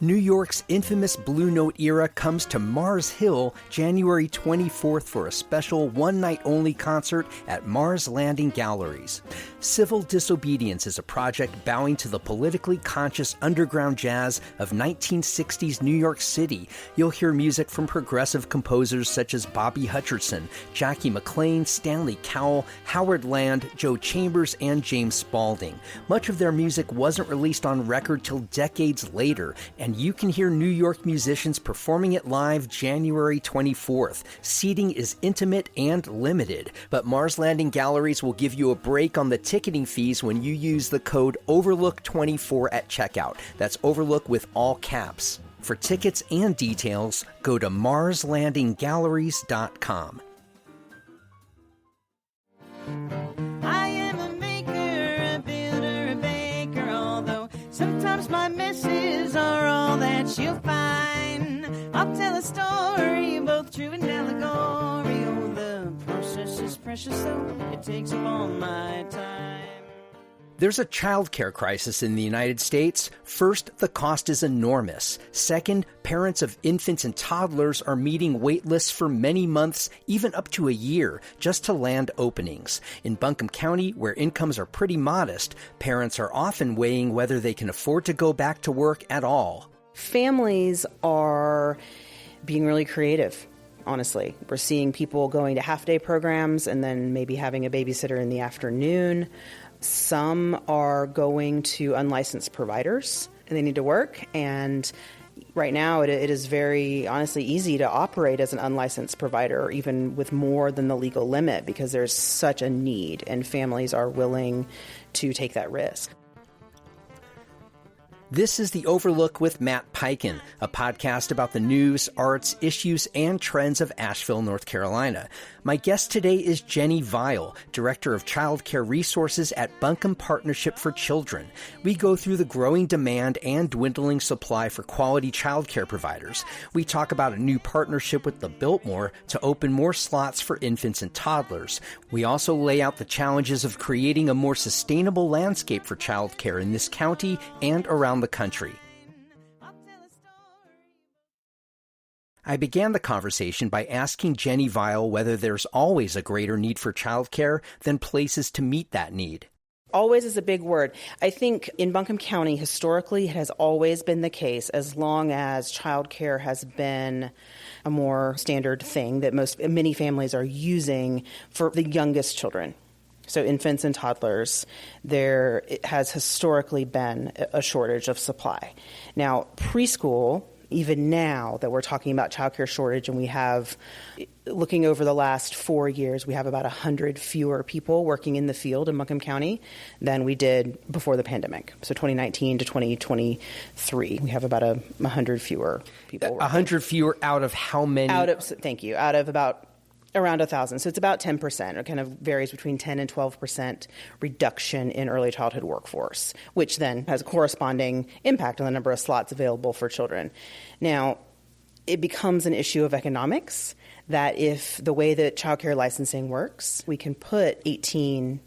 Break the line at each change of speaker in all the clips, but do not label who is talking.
New York's infamous Blue Note era comes to Mars Hill January 24th for a special one-night-only concert at Mars Landing Galleries. Civil Disobedience is a project bowing to the politically conscious underground jazz of 1960s New York City. You'll hear music from progressive composers such as Bobby Hutcherson, Jackie McLean, Stanley Cowell, Howard Land, Joe Chambers, and James Spaulding. Much of their music wasn't released on record till decades later, and you can hear New York musicians performing it live January 24th. Seating is intimate and limited, but Mars Landing Galleries will give you a break on the ticketing fees when you use the code OVERLOOK24 at checkout. That's OVERLOOK with all caps. For tickets and details, go to marslandinggalleries.com.
I am a maker, a builder, a baker, although sometimes my messes are all that you'll find. I'll tell a story, both true and allegory. Oh, the process is precious, so it takes up all my time.
There's a childcare crisis in the United States. First, the cost is enormous. Second, parents of infants and toddlers are meeting wait lists for many months, even up to a year, just to land openings. In Buncombe County, where incomes are pretty modest, parents are often weighing whether they can afford to go back to work at all.
Families are being really creative. Honestly, we're seeing people going to half-day programs and then maybe having a babysitter in the afternoon. Some are going to unlicensed providers and they need to work. And right now it is very honestly easy to operate as an unlicensed provider, even with more than the legal limit, because there's such a need and families are willing to take that risk.
This is The Overlook with Matt Peiken, a podcast about the news, arts, issues, and trends of Asheville, North Carolina. My guest today is Jenny Vial, Director of Childcare Resources at Buncombe Partnership for Children. We go through the growing demand and dwindling supply for quality childcare providers. We talk about a new partnership with the Biltmore to open more slots for infants and toddlers. We also lay out the challenges of creating a more sustainable landscape for childcare in this county and around the country. I began the conversation by asking Jenny Vial whether there's always a greater need for childcare than places to meet that need.
Always is a big word. I think in Buncombe County, historically, it has always been the case, as long as childcare has been a more standard thing that many families are using for the youngest children. So infants and toddlers, it has historically been a shortage of supply. Now, preschool, even now that we're talking about childcare shortage, and we have, looking over the last 4 years, we have about 100 fewer people working in the field in Buncombe County than we did before the pandemic. So 2019 to 2023, we have about 100 fewer people working.
100 fewer out of how many?
Out of about around 1,000. So it's about 10%. It kind of varies between 10 and 12% reduction in early childhood workforce, which then has a corresponding impact on the number of slots available for children. Now, it becomes an issue of economics that if the way that childcare licensing works, we can put 18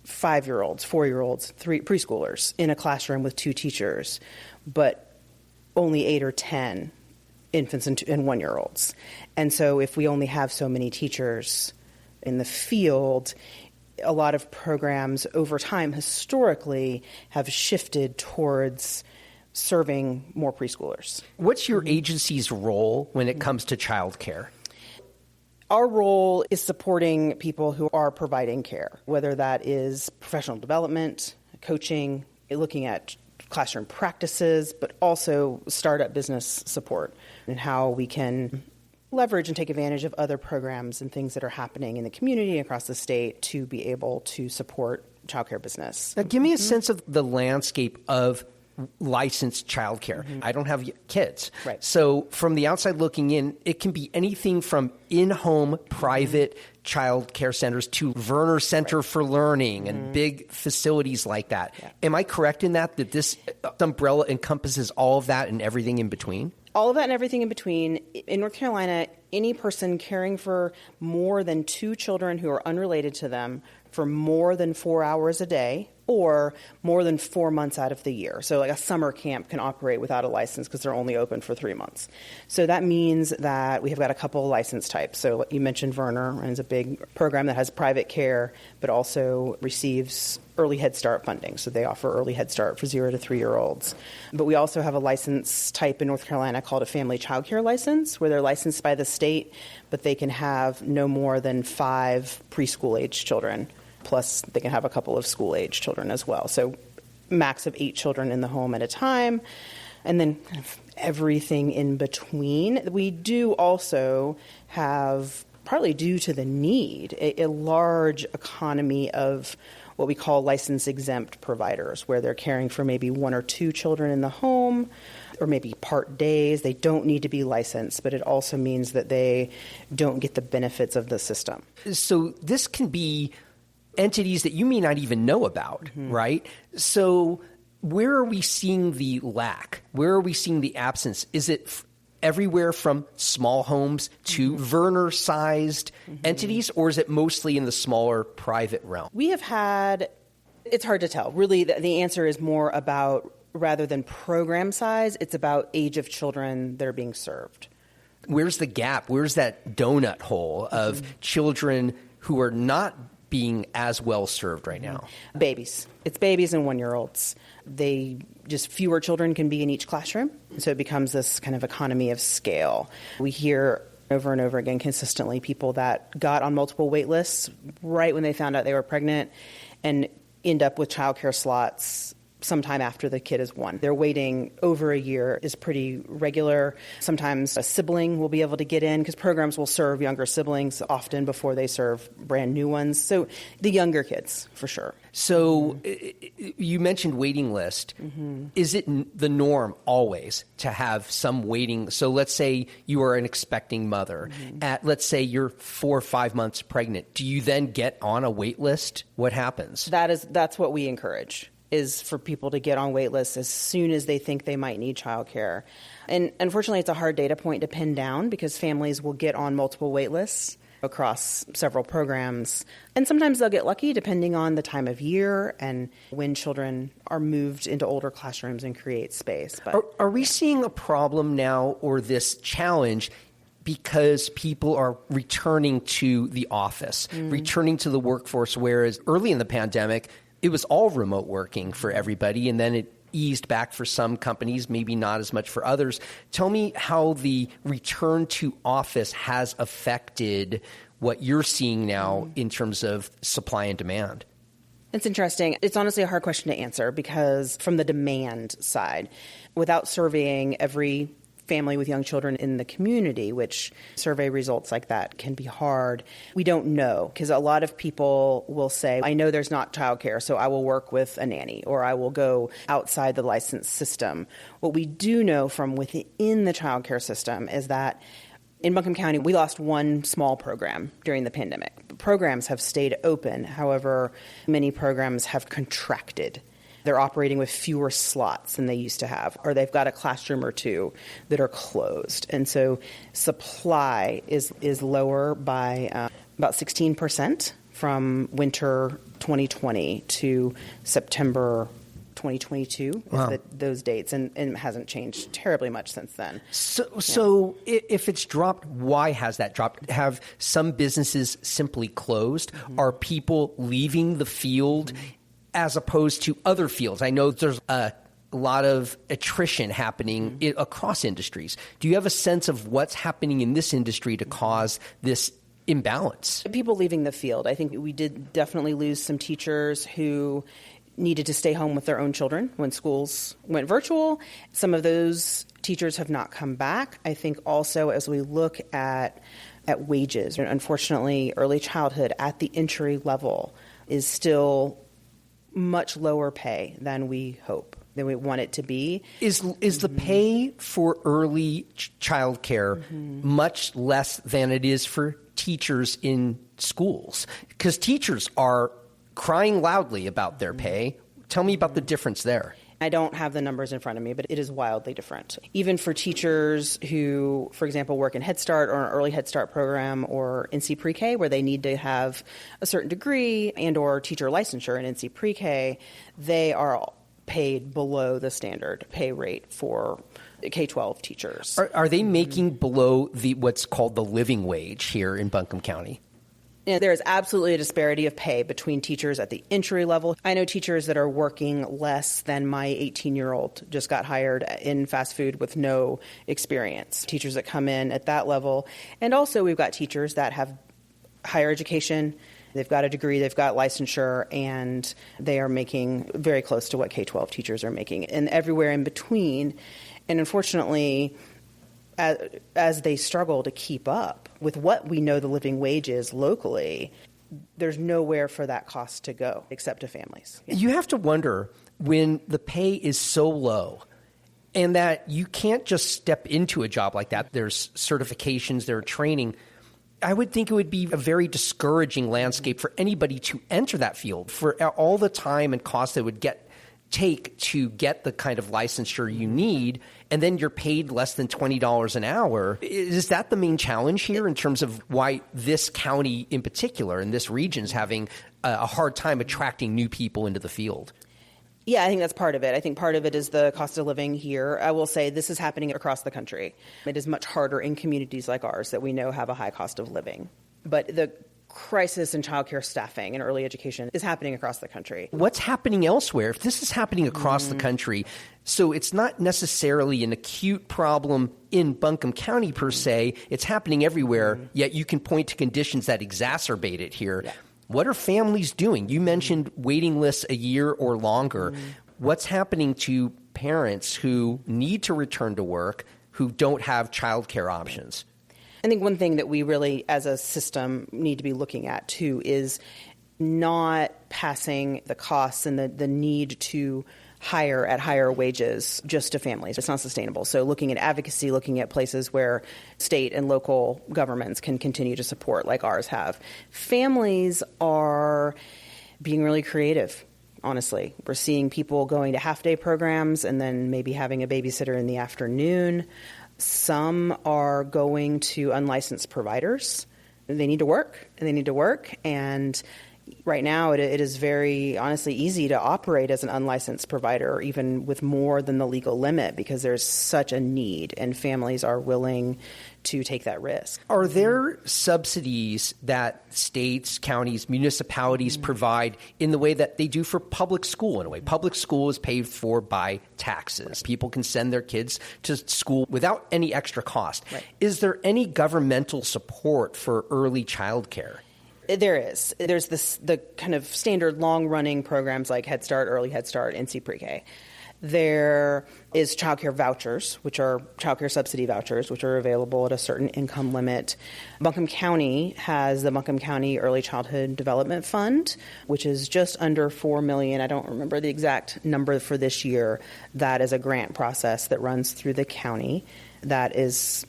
5-year-olds, 4-year-olds, 3 preschoolers in a classroom with 2 teachers, but only 8 or 10 infants and 1-year-olds. And so if we only have so many teachers in the field, a lot of programs over time historically have shifted towards serving more preschoolers.
What's your agency's role when it comes to childcare?
Our role is supporting people who are providing care, whether that is professional development, coaching, looking at classroom practices, but also startup business support and how we can leverage and take advantage of other programs and things that are happening in the community across the state to be able to support childcare business.
Now, give me a sense of the landscape of licensed childcare. I don't have kids.
Right.
So from the outside looking in, it can be anything from in-home private child care centers to Verner Center for Learning and big facilities like that.
Yeah.
Am I correct in that this umbrella encompasses all of that and everything in between?
All of that and everything in between. In North Carolina any person caring for more than 2 children who are unrelated to them for more than 4 hours a day or more than 4 months out of the year. So like a summer camp can operate without a license because they're only open for 3 months. So that means that we have got a couple of license types. So you mentioned Werner, and it's a big program that has private care, but also receives early Head Start funding. So they offer early Head Start for 0 to 3-year-olds. But we also have a license type in North Carolina called a family childcare license, where they're licensed by the state, but they can have no more than 5 preschool-age children. Plus, they can have a couple of school-age children as well. So max of 8 children in the home at a time. And then kind of everything in between. We do also have, partly due to the need, a large economy of what we call license-exempt providers, where they're caring for maybe 1 or 2 children in the home, or maybe part days. They don't need to be licensed, but it also means that they don't get the benefits of the system.
So this can be entities that you may not even know about, right? So where are we seeing the lack? Where are we seeing the absence? Is it everywhere from small homes to Werner-sized entities, or is it mostly in the smaller private realm?
We have had, it's hard to tell. Really, the answer is more about, rather than program size, it's about age of children that are being served.
Where's the gap? Where's that donut hole of children who are not being as well served right now?
Babies. It's babies and 1-year-olds. Just fewer children can be in each classroom. So it becomes this kind of economy of scale. We hear over and over again consistently people that got on multiple wait lists right when they found out they were pregnant and end up with childcare slots sometime after the kid is 1. They're waiting over a year is pretty regular. Sometimes a sibling will be able to get in because programs will serve younger siblings often before they serve brand new ones. So the younger kids, for sure.
So you mentioned waiting list. Is it the norm always to have some waiting? So let's say you are an expecting mother. Let's say you're 4 or 5 months pregnant. Do you then get on a wait list? What happens?
That's what we encourage, is for people to get on wait lists as soon as they think they might need childcare. And unfortunately, it's a hard data point to pin down because families will get on multiple wait lists across several programs. And sometimes they'll get lucky depending on the time of year and when children are moved into older classrooms and create space. But
Are we seeing a problem now or this challenge because people are returning to the office, returning to the workforce, whereas early in the pandemic, it was all remote working for everybody, and then it eased back for some companies, maybe not as much for others. Tell me how the return to office has affected what you're seeing now in terms of supply and demand.
It's interesting. It's honestly a hard question to answer because from the demand side, without surveying every family with young children in the community, which survey results like that can be hard. We don't know because a lot of people will say, I know there's not childcare, so I will work with a nanny or I will go outside the licensed system. What we do know from within the childcare system is that in Buncombe County, we lost 1 small program during the pandemic. Programs have stayed open. However, many programs have contracted. They're operating with fewer slots than they used to have, or they've got a classroom or 2 that are closed. And so supply is lower by about 16% from winter 2020 to September 2022 is those dates, and it hasn't changed terribly much since then.
So if it's dropped, why has that dropped? Have some businesses simply closed? Are people leaving the field as opposed to other fields? I know there's a lot of attrition happening across industries. Do you have a sense of what's happening in this industry to cause this imbalance?
People leaving the field. I think we did definitely lose some teachers who needed to stay home with their own children when schools went virtual. Some of those teachers have not come back. I think also as we look at wages, unfortunately, early childhood at the entry level is still much lower pay than we hope, than we want it to be.
Is the pay for early childcare much less than it is for teachers in schools? Because teachers are crying loudly about their pay. Tell me about the difference there.
I don't have the numbers in front of me, but it is wildly different. Even for teachers who, for example, work in Head Start or an early Head Start program or NC Pre-K, where they need to have a certain degree and or teacher licensure in NC Pre-K, they are paid below the standard pay rate for K-12 teachers.
Are they making below what's called the living wage here in Buncombe County?
And there is absolutely a disparity of pay between teachers at the entry level. I know teachers that are working less than my 18-year-old just got hired in fast food with no experience. Teachers that come in at that level. And also we've got teachers that have higher education. They've got a degree, they've got licensure, and they are making very close to what K-12 teachers are making. And everywhere in between. And unfortunately, as they struggle to keep up with what we know the living wage is locally, there's nowhere for that cost to go except to families.
You have to wonder, when the pay is so low and that you can't just step into a job like that, there's certifications, there's training, I would think it would be a very discouraging landscape for anybody to enter that field for all the time and cost that would take to get the kind of licensure you need, and then you're paid less than $20 an hour. Is that the main challenge here in terms of why this county in particular and this region is having a hard time attracting new people into the field?
Yeah, I think that's part of it. I think part of it is the cost of living here. I will say this is happening across the country. It is much harder in communities like ours that we know have a high cost of living. But the crisis in childcare staffing and early education is happening across the country.
What's happening elsewhere? If this is happening across the country, so it's not necessarily an acute problem in Buncombe County per se, it's happening everywhere, yet you can point to conditions that exacerbate it here. Yeah. What are families doing? You mentioned waiting lists a year or longer. What's happening to parents who need to return to work who don't have childcare options?
I think one thing that we really, as a system, need to be looking at, too, is not passing the costs and the need to hire at higher wages just to families. It's not sustainable. So looking at advocacy, looking at places where state and local governments can continue to support, like ours have. Families are being really creative. Honestly, we're seeing people going to half-day programs and then maybe having a babysitter in the afternoon. Some are going to unlicensed providers. They need to work, and right now it is very, honestly, easy to operate as an unlicensed provider, even with more than the legal limit, because there's such a need, and families are willing to take that risk.
Are there subsidies that states, counties, municipalities provide in the way that they do for public school, in a way? Public school is paid for by taxes. People can send their kids to school without any extra cost. Right. Is there any governmental support for early child care?
There is. There's the kind of standard long-running programs like Head Start, Early Head Start, NC Pre-K. There is childcare vouchers, which are childcare subsidy vouchers, which are available at a certain income limit. Buncombe County has the Buncombe County Early Childhood Development Fund, which is just under $4 million. I don't remember the exact number for this year. That is a grant process that runs through the county that has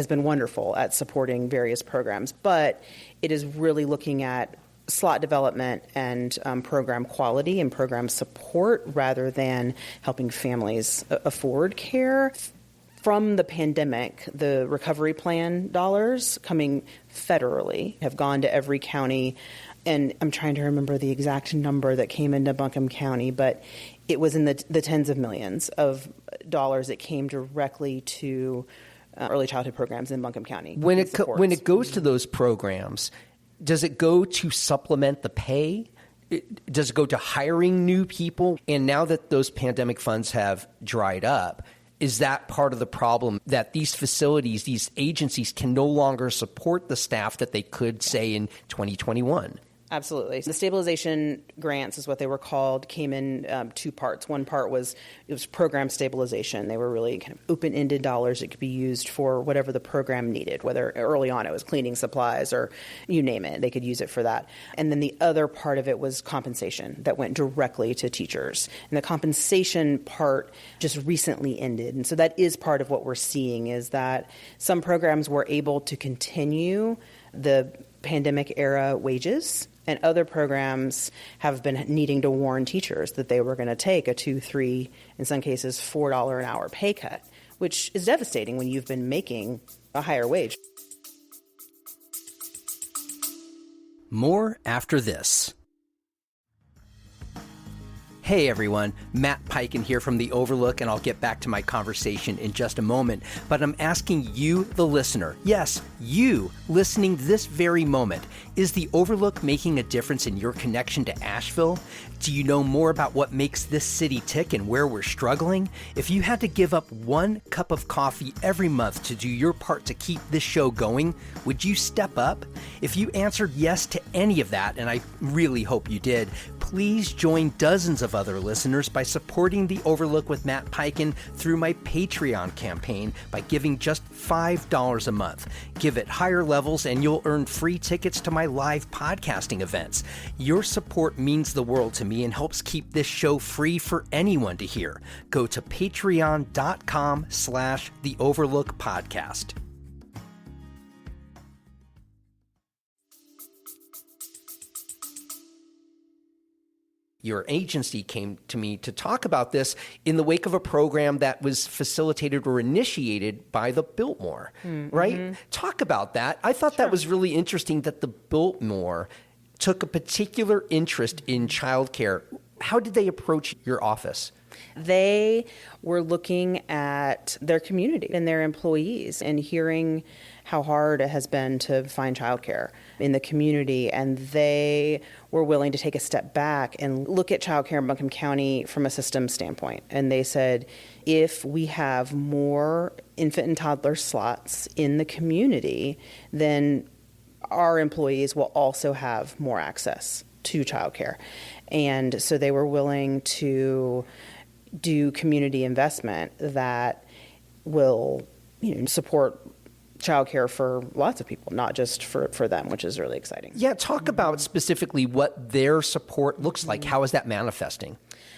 been wonderful at supporting various programs. But it is really looking at slot development and program quality and program support rather than helping families afford care. From the pandemic, the recovery plan dollars coming federally have gone to every county, and I'm trying to remember the exact number that came into Buncombe County, but it was in the tens of millions of dollars that came directly to early childhood programs in Buncombe County.
When it goes to those programs, does it go to supplement the pay? Does it go to hiring new people? And now that those pandemic funds have dried up, is that part of the problem, that these facilities, these agencies can no longer support the staff that they could, say, in 2021?
Absolutely. The stabilization grants, is what they were called, came in two parts. One part was program stabilization. They were really kind of open-ended dollars that could be used for whatever the program needed, whether early on it was cleaning supplies or you name it. They could use it for that. And then the other part of it was compensation that went directly to teachers. And the compensation part just recently ended. And so that is part of what we're seeing, is that some programs were able to continue the pandemic era wages, and other programs have been needing to warn teachers that they were going to take a $2, $3, in some cases $4 an hour pay cut, which is devastating when you've been making a higher wage.
More after this. Hey everyone, Matt Piken here from The Overlook, and I'll get back to my conversation in just a moment. But I'm asking you, the listener, yes, you listening this very moment, is The Overlook making a difference in your connection to Asheville? Do you know more about what makes this city tick and where we're struggling? If you had to give up 1 cup of coffee every month to do your part to keep this show going, would you step up? If you answered yes to any of that, and I really hope you did, please join dozens of other listeners by supporting The Overlook with Matt Piken through my Patreon campaign by giving just $5 a month. Give it higher levels and you'll earn free tickets to my live podcasting events. Your support means the world to me and helps keep this show free for anyone to hear. Go to patreon.com/The Overlook Podcast. Your agency came to me to talk about this in the wake of a program that was facilitated or initiated by the Biltmore, right? Talk about that. I thought that was really interesting that the Biltmore took a particular interest in childcare. How did they approach your office?
They were looking at their community and their employees and hearing how hard it has been to find childcare in the community, and they were willing to take a step back and look at childcare in Buncombe County from a systems standpoint. And they said, if we have more infant and toddler slots in the community, then our employees will also have more access to childcare. And so they were willing to do community investment that will, support childcare for lots of people, not just for them, which is really exciting.
Yeah, talk about specifically what their support looks like. How is that manifesting?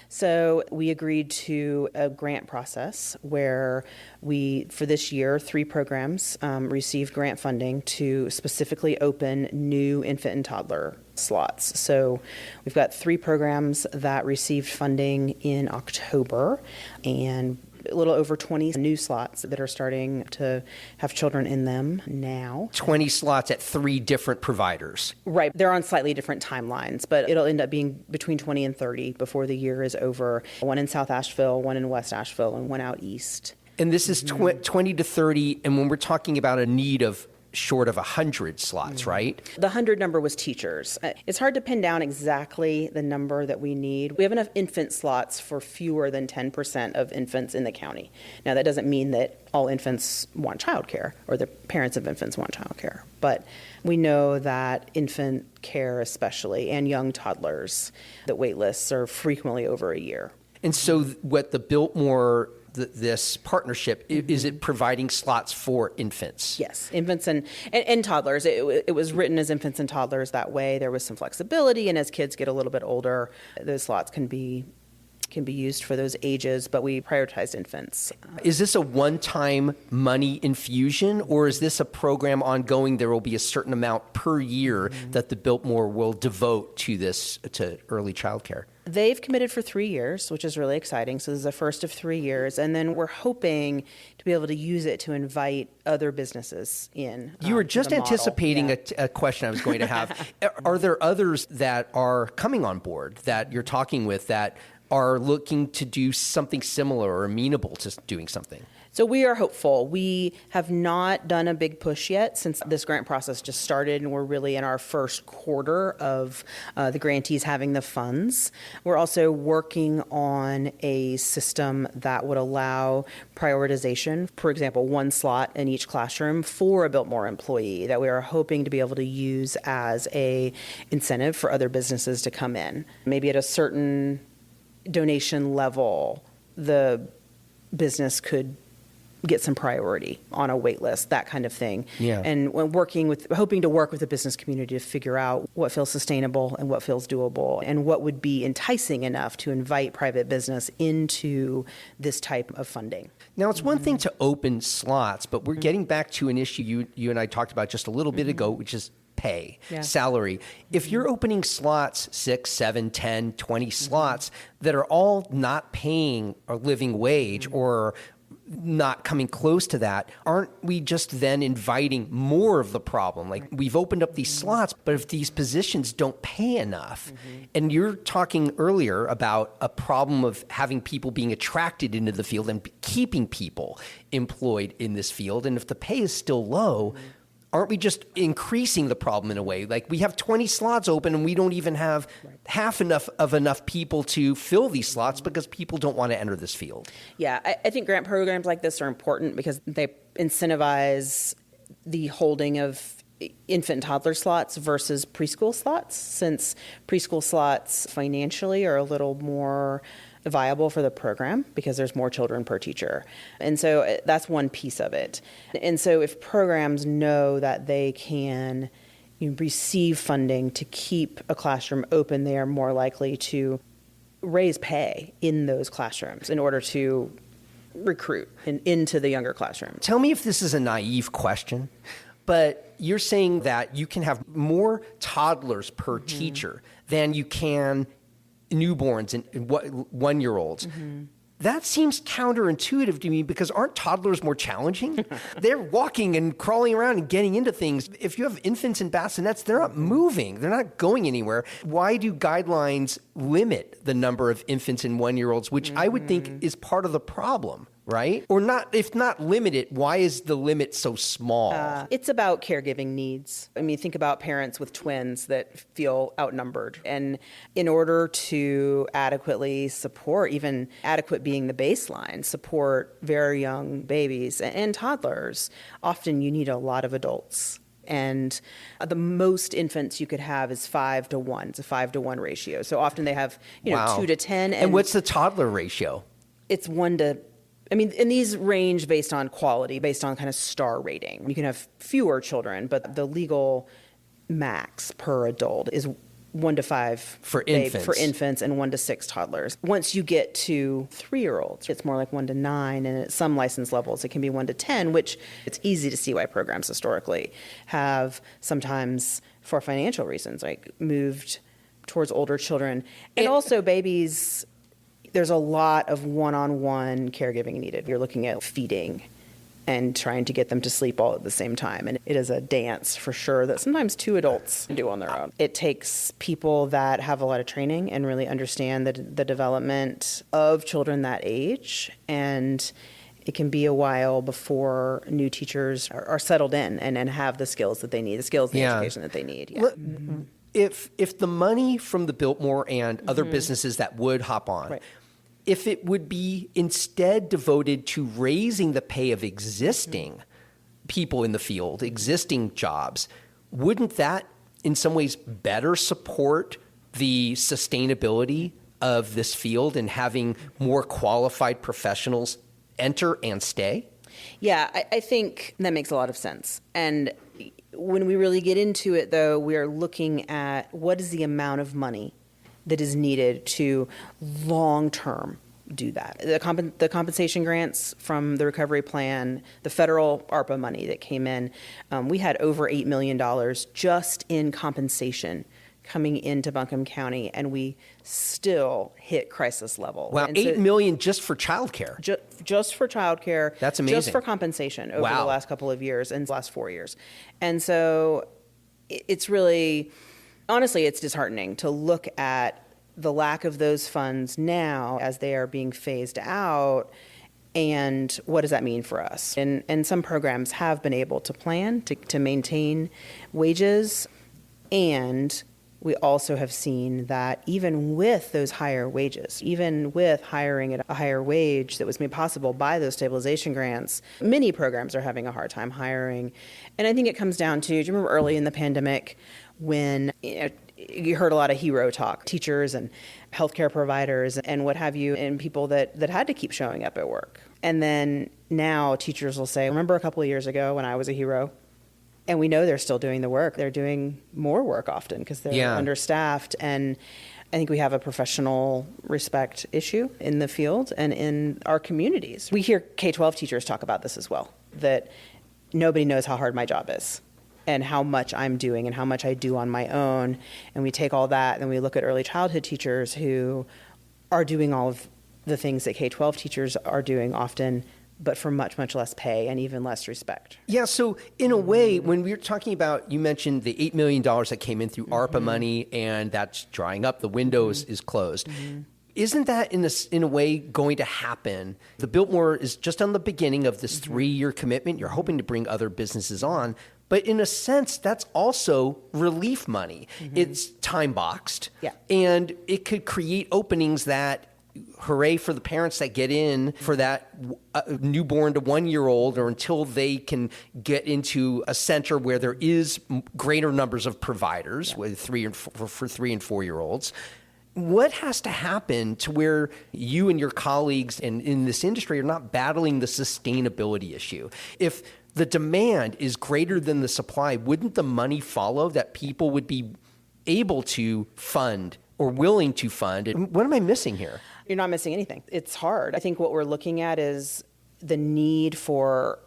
So we agreed to a grant process where for this year, 3 programs received grant funding to specifically open new infant and toddler slots. So we've got 3 programs that received funding in October, and a little over 20 new slots that are starting to have children in them now.
20 slots at 3 different providers.
Right. They're on slightly different timelines, but it'll end up being between 20 and 30 before the year is over. 1 in South Asheville, 1 in West Asheville, and 1 out east.
And this is 20 to 30, and when we're talking about a need of short of 100 slots, right?
The 100 number was teachers. It's hard to pin down exactly the number that we need. We have enough infant slots for fewer than 10% of infants in the county. Now, that doesn't mean that all infants want childcare or the parents of infants want childcare, but we know that infant care especially and young toddlers, the wait lists are frequently over a year.
And so what the Biltmore this partnership, is it providing slots for infants?
Yes, infants and toddlers. It was written as infants and toddlers that way. There was some flexibility, and as kids get a little bit older, those slots can be used for those ages, but we prioritized infants.
Is this a one-time money infusion, or is this a program ongoing? There will be a certain amount per year that the Biltmore will devote to early childcare.
They've committed for 3 years, which is really exciting. So this is the first of 3 years. And then we're hoping to be able to use it to invite other businesses in.
You were just anticipating a question I was going to have. Are there others that are coming on board that you're talking with that are looking to do something similar or amenable to doing something?
So we are hopeful. We have not done a big push yet since this grant process just started, and we're really in our first quarter of the grantees having the funds. We're also working on a system that would allow prioritization, for example, 1 slot in each classroom for a Biltmore employee that we are hoping to be able to use as a incentive for other businesses to come in. Maybe at a certain donation level, the business could get some priority on a wait list, that kind of thing.
Yeah.
And when hoping to work with the business community to figure out what feels sustainable and what feels doable and what would be enticing enough to invite private business into this type of funding.
Now, it's one thing to open slots, but we're getting back to an issue you and I talked about just a little bit ago, which is pay, salary. If you're opening slots, 6, 7, 10, 20 slots that are all not paying a living wage or not coming close to that, aren't we just then inviting more of the problem? Like, we've opened up these slots, but if these positions don't pay enough, and you're talking earlier about a problem of having people being attracted into the field and keeping people employed in this field, and if the pay is still low, aren't we just increasing the problem in a way? Like, we have 20 slots open and we don't even have half enough people to fill these slots because people don't want to enter this field.
Yeah, I think grant programs like this are important because they incentivize the holding of infant and toddler slots versus preschool slots, since preschool slots financially are a little more viable for the program because there's more children per teacher. And so that's one piece of it. And so if programs know that they can receive funding to keep a classroom open, they are more likely to raise pay in those classrooms in order to recruit into the younger classroom.
Tell me if this is a naive question, but you're saying that you can have more toddlers per teacher than you can newborns and one-year-olds. That seems counterintuitive to me because aren't toddlers more challenging? They're walking and crawling around and getting into things. If you have infants in bassinets, they're not moving. They're not going anywhere. Why do guidelines limit the number of infants and one-year-olds, which I would think is part of the problem, right? Or not, if not limited, why is the limit so small?
It's about caregiving needs. I mean, think about parents with twins that feel outnumbered. And in order to adequately support, even adequate being the baseline, support very young babies and toddlers, often you need a lot of adults. And the most infants you could have is 5 to 1. It's a 5 to 1 ratio. So often they have, 2 to 10.
And what's the toddler ratio?
It's 1 to... and these range based on quality, based on kind of star rating. You can have fewer children, but the legal max per adult is 1 to 5
for infants
and 1 to 6 toddlers. Once you get to 3-year-olds, it's more like 1 to 9, and at some license levels, it can be 1 to 10, which it's easy to see why programs historically have sometimes, for financial reasons, like moved towards older children. And also babies... There's a lot of one-on-one caregiving needed. You're looking at feeding and trying to get them to sleep all at the same time. And it is a dance for sure that sometimes 2 adults do on their own. It takes people that have a lot of training and really understand the development of children that age. And it can be a while before new teachers are settled in and have the skills that they need, the education that they need. Yeah.
If the money from the Biltmore and other businesses that would hop on, if it would be instead devoted to raising the pay of existing people in the field, existing jobs, wouldn't that in some ways better support the sustainability of this field and having more qualified professionals enter and stay?
Yeah, I think that makes a lot of sense. And when we really get into it, though, we're looking at what is the amount of money that is needed to long-term do that. The compensation grants from the recovery plan, the federal ARPA money that came in, we had over $8 million just in compensation coming into Buncombe County, and we still hit crisis level.
Wow, $8 million just for childcare.
Just for childcare.
That's amazing.
Just for compensation over the last couple of years and the last 4 years. And so it's really, honestly, it's disheartening to look at the lack of those funds now as they are being phased out. And what does that mean for us? And some programs have been able to plan to maintain wages, and we also have seen that even with those higher wages, even with hiring at a higher wage that was made possible by those stabilization grants, many programs are having a hard time hiring. And I think it comes down to, do you remember early in the pandemic when you heard a lot of hero talk, teachers and healthcare providers and what have you, and people that had to keep showing up at work. And then now teachers will say, remember a couple of years ago when I was a hero? And we know they're still doing the work. They're doing more work often because they're understaffed. And I think we have a professional respect issue in the field and in our communities. We hear K-12 teachers talk about this as well, that nobody knows how hard my job is and how much I'm doing and how much I do on my own. And we take all that and we look at early childhood teachers who are doing all of the things that K-12 teachers are doing often, but for much, much less pay and even less respect.
Yeah, so in a way, when we were talking about, you mentioned the $8 million that came in through ARPA money, and that's drying up, the window is closed. Isn't that in a way going to happen? The Biltmore is just on the beginning of this 3-year commitment. You're hoping to bring other businesses on. But in a sense, that's also relief money. It's time boxed.
Yeah.
And it could create openings that, hooray for the parents that get in for that newborn to 1-year-old, or until they can get into a center where there is greater numbers of providers with 3 and 4-year-olds. What has to happen to where you and your colleagues in this industry are not battling the sustainability issue? If the demand is greater than the supply, wouldn't the money follow that people would be able to fund or willing to fund? And what am I missing here?
You're not missing anything. It's hard. I think what we're looking at is the need for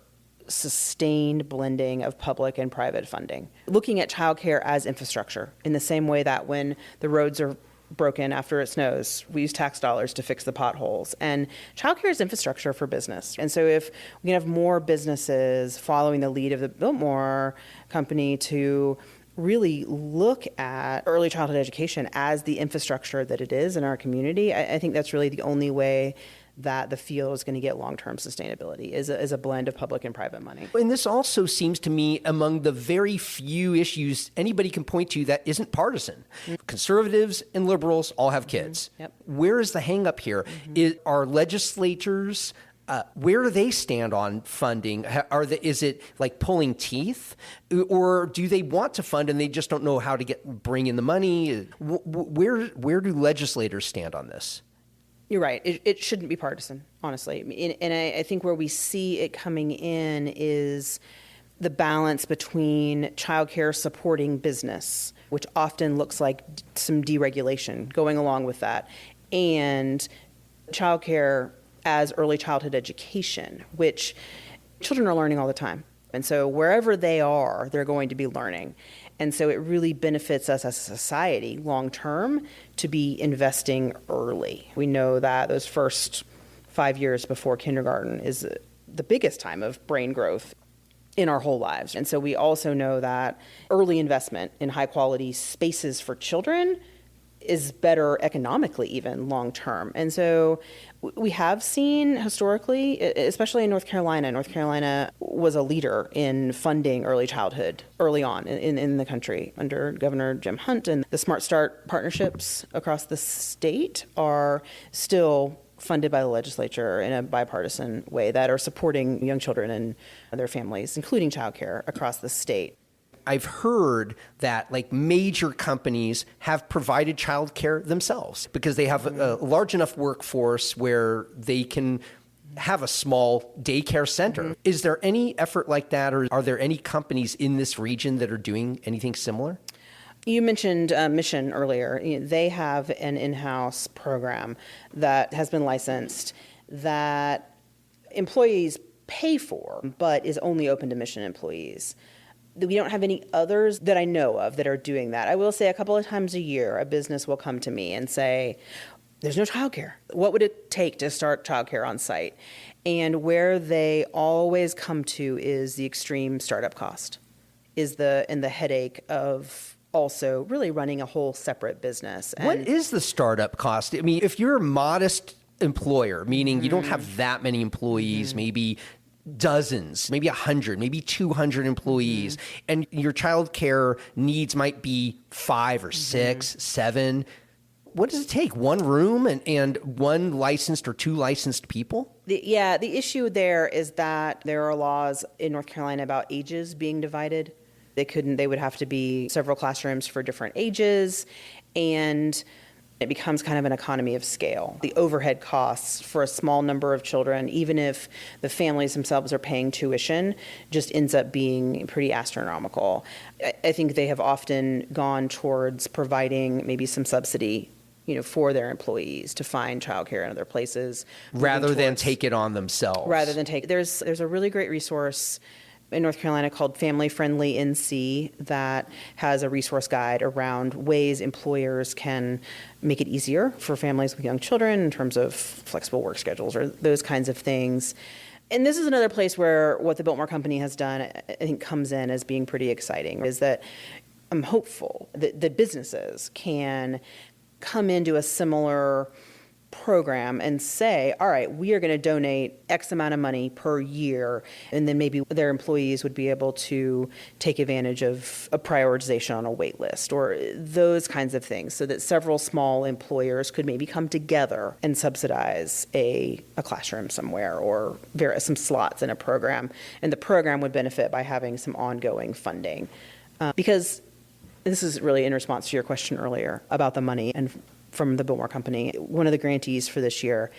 sustained blending of public and private funding. Looking at childcare as infrastructure in the same way that when the roads are broken after it snows, we use tax dollars to fix the potholes. And childcare is infrastructure for business. And so if we can have more businesses following the lead of the Biltmore Company to really look at early childhood education as the infrastructure that it is in our community, I think that's really the only way that the field is going to get long-term sustainability is a blend of public and private money.
And this also seems to me among the very few issues anybody can point to that isn't partisan. Conservatives and liberals all have kids.
Yep.
Where is the hang up here? Are legislatures, where do they stand on funding? Is it like pulling teeth, or do they want to fund and they just don't know how to bring in the money? Where do legislators stand on this?
You're right. It shouldn't be partisan, honestly. And I think where we see it coming in is the balance between childcare supporting business, which often looks like some deregulation going along with that, and childcare as early childhood education, which children are learning all the time. And so wherever they are, they're going to be learning. And so it really benefits us as a society long term to be investing early. We know that those first 5 years before kindergarten is the biggest time of brain growth in our whole lives. And so we also know that early investment in high quality spaces for children is better economically even long term. And so we have seen historically, especially in North Carolina. North Carolina was a leader in funding early childhood early on in the country under Governor Jim Hunt. And the Smart Start partnerships across the state are still funded by the legislature in a bipartisan way that are supporting young children and their families, including childcare across the state.
I've heard that like major companies have provided childcare themselves because they have a large enough workforce where they can have a small daycare center. Is there any effort like that, or are there any companies in this region that are doing anything similar?
You mentioned Mission earlier. They have an in-house program that has been licensed that employees pay for, but is only open to Mission employees. We don't have any others that I know of that are doing that. I will say a couple of times a year, a business will come to me and say, there's no childcare. What would it take to start childcare on site? And where they always come to is the extreme startup cost, and the headache of also really running a whole separate business. And
what is the startup cost? I mean, if you're a modest employer, meaning you don't have that many employees, maybe dozens, maybe 100, maybe 200 employees, and your childcare needs might be 5 or 6, 7. What does it take? One room and one licensed or 2 licensed people?
The issue there is that there are laws in North Carolina about ages being divided. They would have to be several classrooms for different ages. And It becomes kind of an economy of scale. The overhead costs for a small number of children, even if the families themselves are paying tuition, just ends up being pretty astronomical. I think they have often gone towards providing maybe some subsidy, for their employees to find childcare in other places.
Rather than take it on themselves.
There's a really great resource in North Carolina called Family Friendly NC that has a resource guide around ways employers can make it easier for families with young children in terms of flexible work schedules or those kinds of things. And this is another place where what the Biltmore Company has done, I think, comes in as being pretty exciting, is that I'm hopeful that businesses can come into a similar program and say, all right, we are going to donate X amount of money per year, and then maybe their employees would be able to take advantage of a prioritization on a wait list or those kinds of things, so that several small employers could maybe come together and subsidize a classroom somewhere or some slots in a program. And the program would benefit by having some ongoing funding. Because this is really in response to your question earlier about the money and from the Biltmore Company. One of the grantees for this year,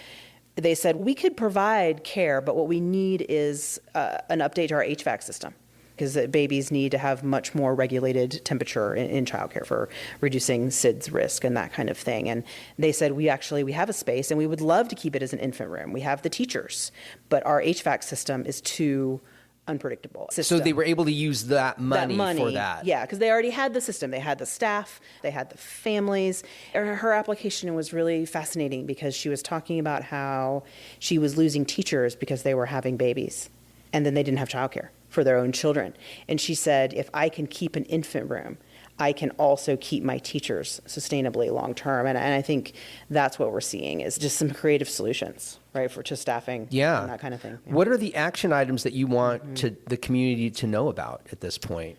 they said, we could provide care, but what we need is an update to our HVAC system, because babies need to have much more regulated temperature in childcare for reducing SIDS risk and that kind of thing. And they said, we have a space and we would love to keep it as an infant room. We have the teachers, but our HVAC system is too unpredictable system.
So they were able to use that money for that.
Yeah, because they already had the system. They had the staff, they had the families. Her application was really fascinating because she was talking about how she was losing teachers because they were having babies and then they didn't have childcare for their own children. And she said, if I can keep an infant room, I can also keep my teachers sustainably long term. And I think that's what we're seeing is just some creative solutions, right, to staffing and that kind of thing. Yeah.
What are the action items that you want the community to know about at this point?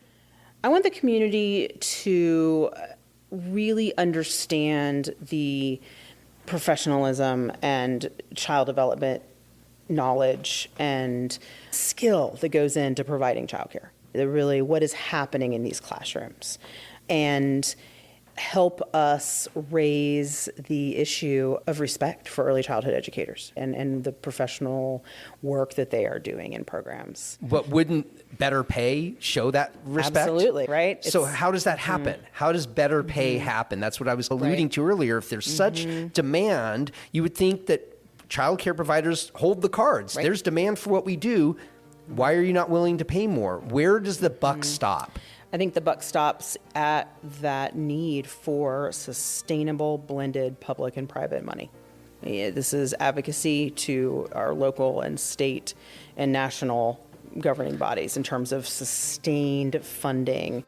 I want the community to really understand the professionalism and child development knowledge and skill that goes into providing childcare. Really, what is happening in these classrooms, and help us raise the issue of respect for early childhood educators and the professional work that they are doing in programs.
But wouldn't better pay show that respect?
Absolutely, right?
So how does that happen? How does better pay happen? That's what I was alluding to earlier. If there's such demand, you would think that childcare providers hold the cards. Right. There's demand for what we do. Why are you not willing to pay more? Where does the buck stop?
I think the buck stops at that need for sustainable blended public and private money. This is advocacy to our local and state and national governing bodies in terms of sustained funding.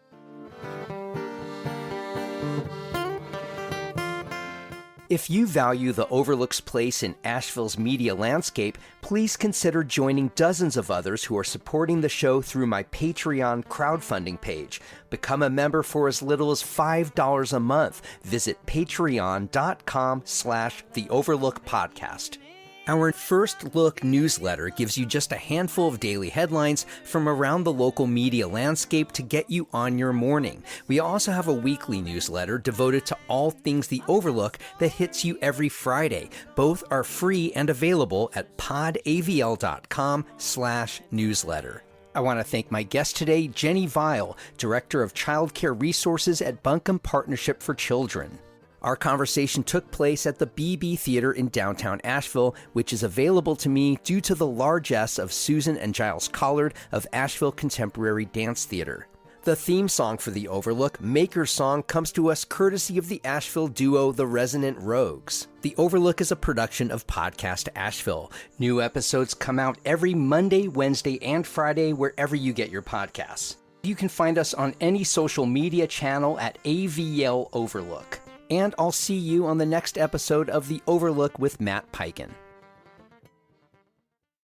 If you value the Overlook's place in Asheville's media landscape, please consider joining dozens of others who are supporting the show through my Patreon crowdfunding page. Become a member for as little as $5 a month. Visit patreon.com/The Overlook Podcast. Our First Look newsletter gives you just a handful of daily headlines from around the local media landscape to get you on your morning. We also have a weekly newsletter devoted to all things The Overlook that hits you every Friday. Both are free and available at podavl.com/newsletter. I want to thank my guest today, Jenny Vile, Director of Childcare Resources at Buncombe Partnership for Children. Our conversation took place at the BB Theater in downtown Asheville, which is available to me due to the largesse of Susan and Giles Collard of Asheville Contemporary Dance Theater. The theme song for The Overlook, Maker's Song, comes to us courtesy of the Asheville duo The Resonant Rogues. The Overlook is a production of Podcast Asheville. New episodes come out every Monday, Wednesday, and Friday wherever you get your podcasts. You can find us on any social media channel at AVL Overlook. And I'll see you on the next episode of The Overlook with Matt Peiken.